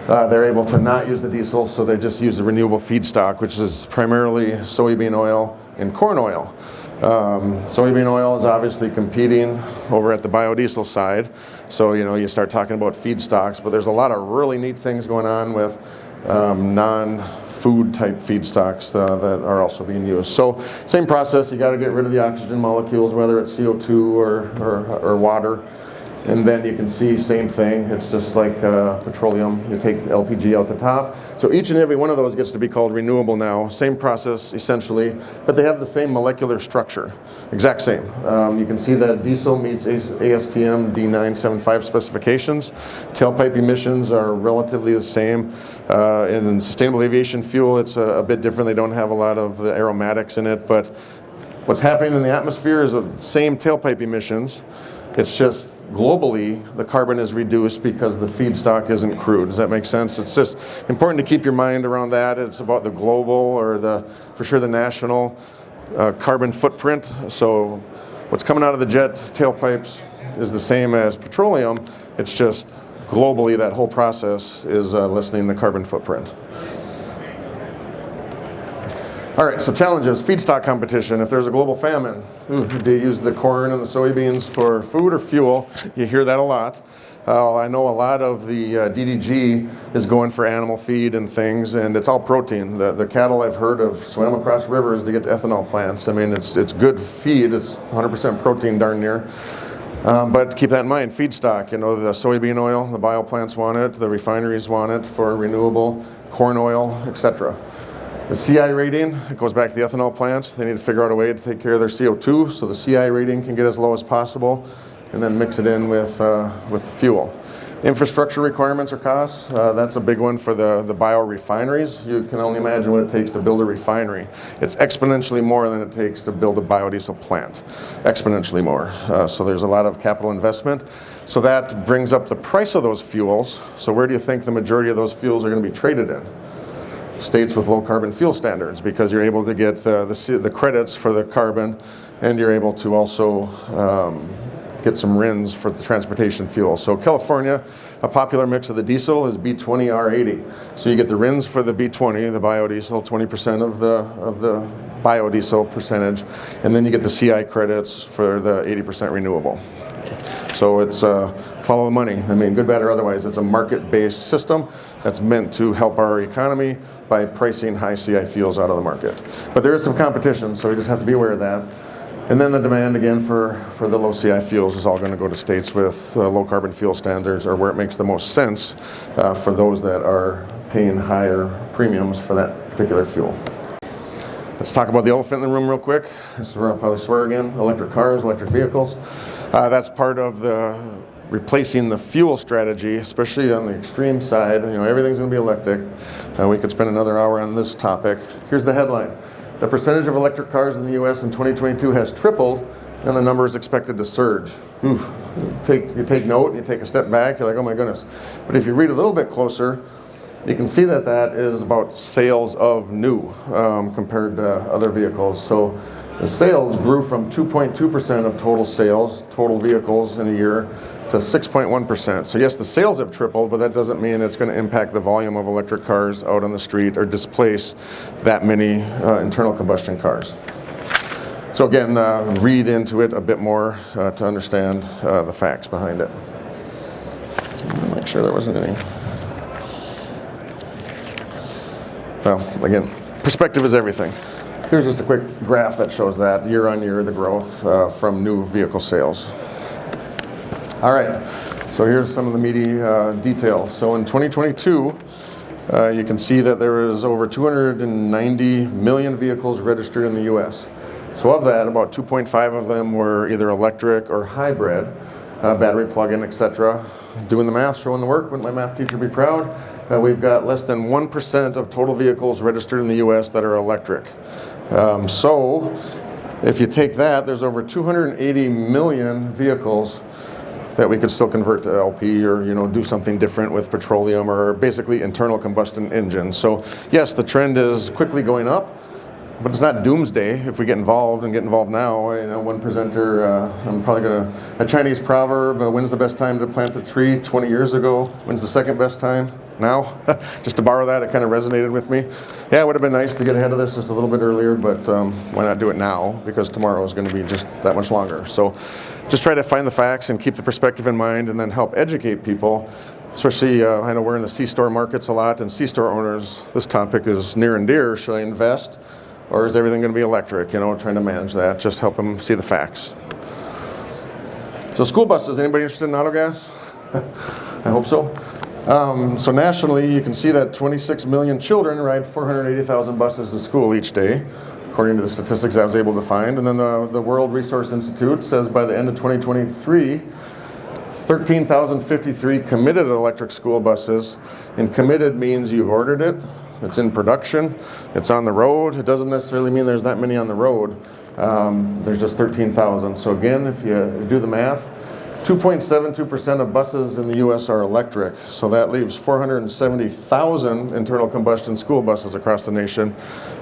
they're able to not use the diesel, so they just use the renewable feedstock, which is primarily soybean oil and corn oil. Soybean oil is obviously competing over at the biodiesel side, so you start talking about feedstocks, but there's a lot of really neat things going on with non-food type feedstocks that are also being used. So same process, you got to get rid of the oxygen molecules, whether it's CO2 or water. And then you can see same thing, it's just like petroleum, you take LPG out the top. So each and every one of those gets to be called renewable now, same process essentially, but they have the same molecular structure, exact same. You can see that diesel meets ASTM D975 specifications. Tailpipe emissions are relatively the same. In sustainable aviation fuel, it's a bit different. They don't have a lot of the aromatics in it, but what's happening in the atmosphere is the same tailpipe emissions. It's just globally the carbon is reduced because the feedstock isn't crude. Does that make sense? It's just important to keep your mind around that. It's about the global or for sure the national carbon footprint. So what's coming out of the jet tailpipes is the same as petroleum. It's just globally that whole process is lessening the carbon footprint. All right, so challenges, feedstock competition. If there's a global famine, do you use the corn and the soybeans for food or fuel? You hear that a lot. I know a lot of the DDG is going for animal feed and things, and it's all protein. The cattle I've heard of swam across rivers to get to ethanol plants. I mean, it's good feed. It's 100% protein darn near. But keep that in mind, feedstock, the soybean oil, the bioplants want it, the refineries want it for renewable, corn oil, etc. The CI rating, it goes back to the ethanol plants. They need to figure out a way to take care of their CO2 so the CI rating can get as low as possible and then mix it in with the fuel. Infrastructure requirements or costs, that's a big one for the biorefineries. You can only imagine what it takes to build a refinery. It's exponentially more than it takes to build a biodiesel plant, exponentially more. So there's a lot of capital investment. So that brings up the price of those fuels. So where do you think the majority of those fuels are going to be traded in? States with low carbon fuel standards, because you're able to get the credits for the carbon, and you're able to also get some RINs for the transportation fuel. So California, a popular mix of the diesel is B20 R80. So you get the RINs for the B20, the biodiesel, 20% of the biodiesel percentage, and then you get the CI credits for the 80% renewable. So it's follow the money. I mean, good, bad, or otherwise, it's a market-based system that's meant to help our economy by pricing high CI fuels out of the market. But there is some competition, so we just have to be aware of that. And then the demand, again, for the low CI fuels is all going to go to states with low carbon fuel standards, or where it makes the most sense for those that are paying higher premiums for that particular fuel. Let's talk about the elephant in the room real quick. This is where I'll probably swear again. Electric cars, electric vehicles. That's part of the replacing the fuel strategy, especially on the extreme side. Everything's going to be electric. We could spend another hour on this topic. Here's the headline. The percentage of electric cars in the U.S. in 2022 has tripled, and the number is expected to surge. Oof. You take note, you take a step back, you're like, oh my goodness. But if you read a little bit closer, you can see that is about sales of new compared to other vehicles. So the sales grew from 2.2% of total sales, total vehicles in a year, to 6.1%. So yes, the sales have tripled, but that doesn't mean it's going to impact the volume of electric cars out on the street or displace that many internal combustion cars. So again, read into it a bit more to understand the facts behind it. Make sure there wasn't any. Well, again, perspective is everything. Here's just a quick graph that shows that year on year, the growth from new vehicle sales. All right, so here's some of the meaty details. So in 2022, you can see that there is over 290 million vehicles registered in the U.S. So of that, about 2.5 of them were either electric or hybrid, battery plug-in, etc. Doing the math, showing the work, wouldn't my math teacher be proud? We've got less than 1% of total vehicles registered in the U.S. that are electric. So if you take that, there's over 280 million vehicles that we could still convert to LP or do something different with petroleum or basically internal combustion engines. So yes, the trend is quickly going up, but it's not doomsday if we get involved now. One presenter, a Chinese proverb, when's the best time to plant a tree? 20 years ago. When's the second best time? now. Just to borrow that, it kind of resonated with me. Yeah, it would have been nice to get ahead of this just a little bit earlier, but why not do it now? Because tomorrow is going to be just that much longer. So just try to find the facts and keep the perspective in mind, and then help educate people. Especially, I know we're in the C-store markets a lot, and C-store owners, this topic is near and dear. Should I invest, or is everything going to be electric? You know, trying to manage that. Just help them see the facts. So school buses, anybody interested in auto gas? I hope so. So nationally, you can see that 26 million children ride 480,000 buses to school each day, according to the statistics I was able to find. And then the World Resource Institute says by the end of 2023, 13,053 committed electric school buses. And committed means you've ordered it, it's in production, it's on the road. It doesn't necessarily mean there's that many on the road. There's just 13,000. So again, if you do the math, 2.72% of buses in the U.S. are electric. So that leaves 470,000 internal combustion school buses across the nation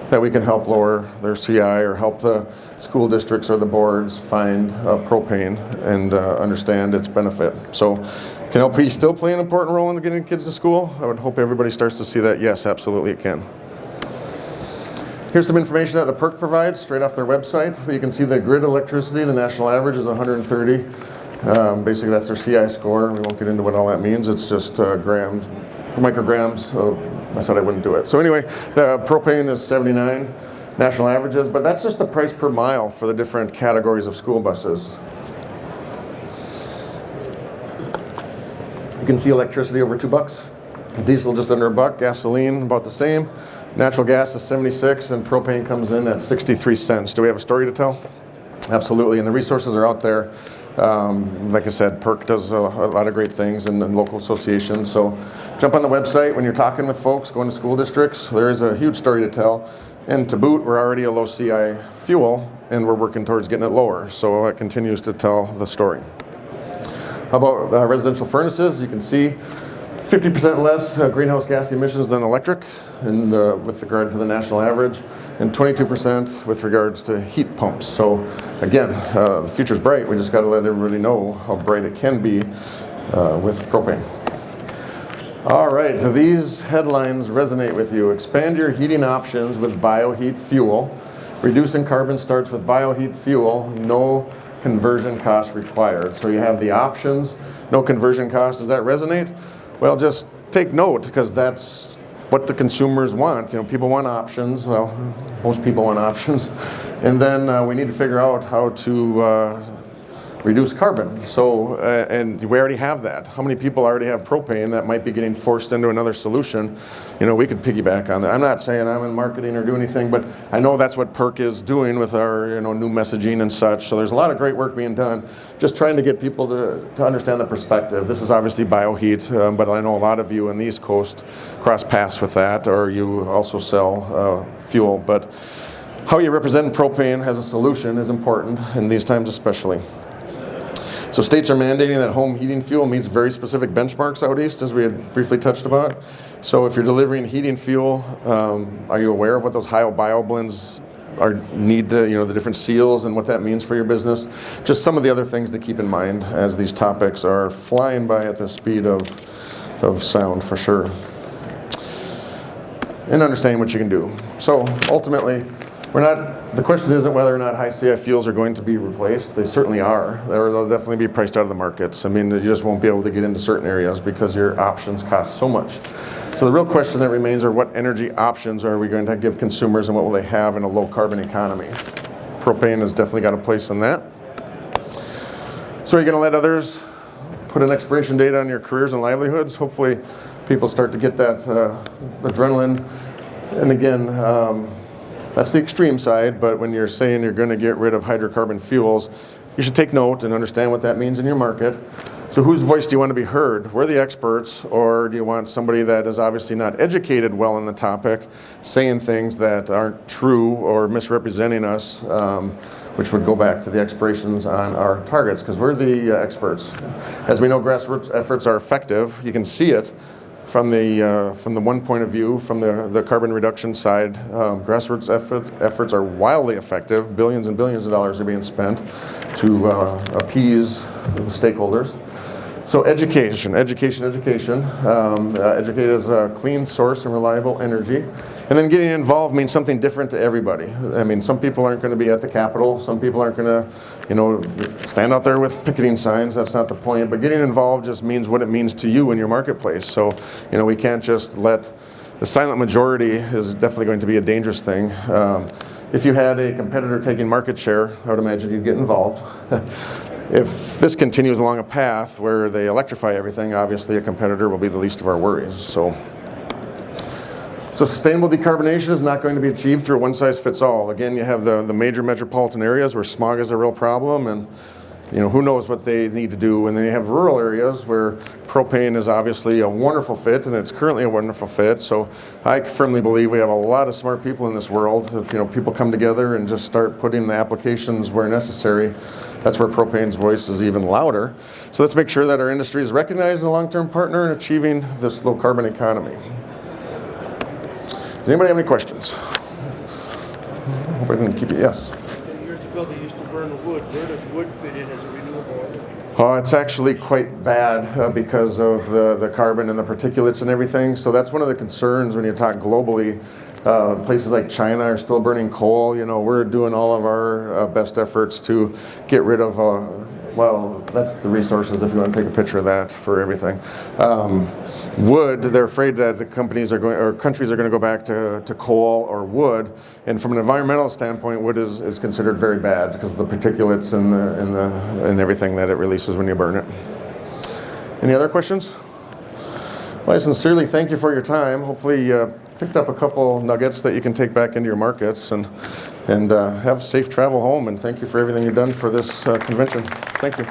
that we can help lower their CI, or help the school districts or the boards find propane and understand its benefit. So can LP still play an important role in getting kids to school? I would hope everybody starts to see that. Yes, absolutely it can. Here's some information that the PERC provides straight off their website. You can see the grid electricity, the national average is 130. Basically that's their CI score. We won't get into what all that means. It's just grams, micrograms. So I said I wouldn't do it. So anyway, the propane is 79 national averages, but that's just the price per mile for the different categories of school buses. You can see electricity over $2, diesel just under $1, gasoline about the same, natural gas is 76, and propane comes in at 63 cents. Do we have a story to tell? Absolutely, and the resources are out there. Like I said, PERC does a lot of great things, and local associations. So jump on the website when you're talking with folks, going to school districts. There is a huge story to tell. And to boot, we're already a low CI fuel, and we're working towards getting it lower. So it continues to tell the story. How about residential furnaces? You can see 50% less greenhouse gas emissions than electric, and with regard to the national average, and 22% with regards to heat pumps. So again, the future's bright. We just got to let everybody know how bright it can be with propane. All right, do these headlines resonate with you? Expand your heating options with bioheat fuel. Reducing carbon starts with bioheat fuel. No conversion cost required. So you have the options, no conversion cost. Does that resonate? Well, just take note, because that's what the consumers want. You know, people want options. Well, most people want options. And then we need to figure out how to reduce carbon. So, and we already have that. How many people already have propane that might be getting forced into another solution? You know, we could piggyback on that. I'm not saying I'm in marketing or do anything, but I know that's what PERC is doing with our, you know, new messaging and such. So there's a lot of great work being done, just trying to get people to understand the perspective. This is obviously bioheat, but I know a lot of you in the East Coast cross paths with that, or you also sell fuel. But how you represent propane as a solution is important in these times especially. So states are mandating that home heating fuel meets very specific benchmarks out east, as we had briefly touched about. So if you're delivering heating fuel, are you aware of what those high bio blends need to, you know, the different seals and what that means for your business? Just some of the other things to keep in mind as these topics are flying by at the speed of sound, for sure. And understanding what you can do. So ultimately, the question isn't whether or not high CI fuels are going to be replaced. They certainly are. They'll definitely be priced out of the markets. I mean, you just won't be able to get into certain areas because your options cost so much. So the real question that remains are, what energy options are we going to give consumers, and what will they have in a low carbon economy? Propane has definitely got a place in that. So are you going to let others put an expiration date on your careers and livelihoods? Hopefully people start to get that adrenaline. And again, that's the extreme side, but when you're saying you're going to get rid of hydrocarbon fuels, you should take note and understand what that means in your market. So whose voice do you want to be heard? We're the experts, or do you want somebody that is obviously not educated well on the topic, saying things that aren't true or misrepresenting us, which would go back to the expirations on our targets, because we're the experts. As we know, grassroots efforts are effective. You can see it from the one point of view, from the carbon reduction side. Grassroots efforts are wildly effective. Billions and billions of dollars are being spent to appease the stakeholders. So education. Educate is a clean source and reliable energy. And then getting involved means something different to everybody. I mean, some people aren't going to be at the Capitol. Some people aren't going to, stand out there with picketing signs. That's not the point. But getting involved just means what it means to you in your marketplace. So, we can't just let the silent majority is definitely going to be a dangerous thing. If you had a competitor taking market share, I would imagine you'd get involved. If this continues along a path where they electrify everything, obviously a competitor will be the least of our worries. So sustainable decarbonization is not going to be achieved through a one-size-fits-all. Again, you have the major metropolitan areas where smog is a real problem, and who knows what they need to do. And then you have rural areas where propane is obviously a wonderful fit, and it's currently a wonderful fit. So I firmly believe we have a lot of smart people in this world. If people come together and just start putting the applications where necessary, that's where propane's voice is even louder. So let's make sure that our industry is recognized as a long-term partner in achieving this low-carbon economy. Does anybody have any questions? I hope I didn't keep it. Yes. 10 years ago, they used to burn wood. Where does wood fit in as a renewable energy? It's actually quite bad because of the carbon and the particulates and everything. So that's one of the concerns when you talk globally. Places like China are still burning coal. We're doing all of our best efforts to get rid of, that's the resources if you want to take a picture of that for everything. Wood, they're afraid that the countries are going to go back to coal or wood. And from an environmental standpoint, wood is considered very bad because of the particulates and everything that it releases when you burn it. Any other questions? Well, I sincerely thank you for your time. Hopefully you picked up a couple nuggets that you can take back into your markets and have safe travel home. And thank you for everything you've done for this convention. Thank you.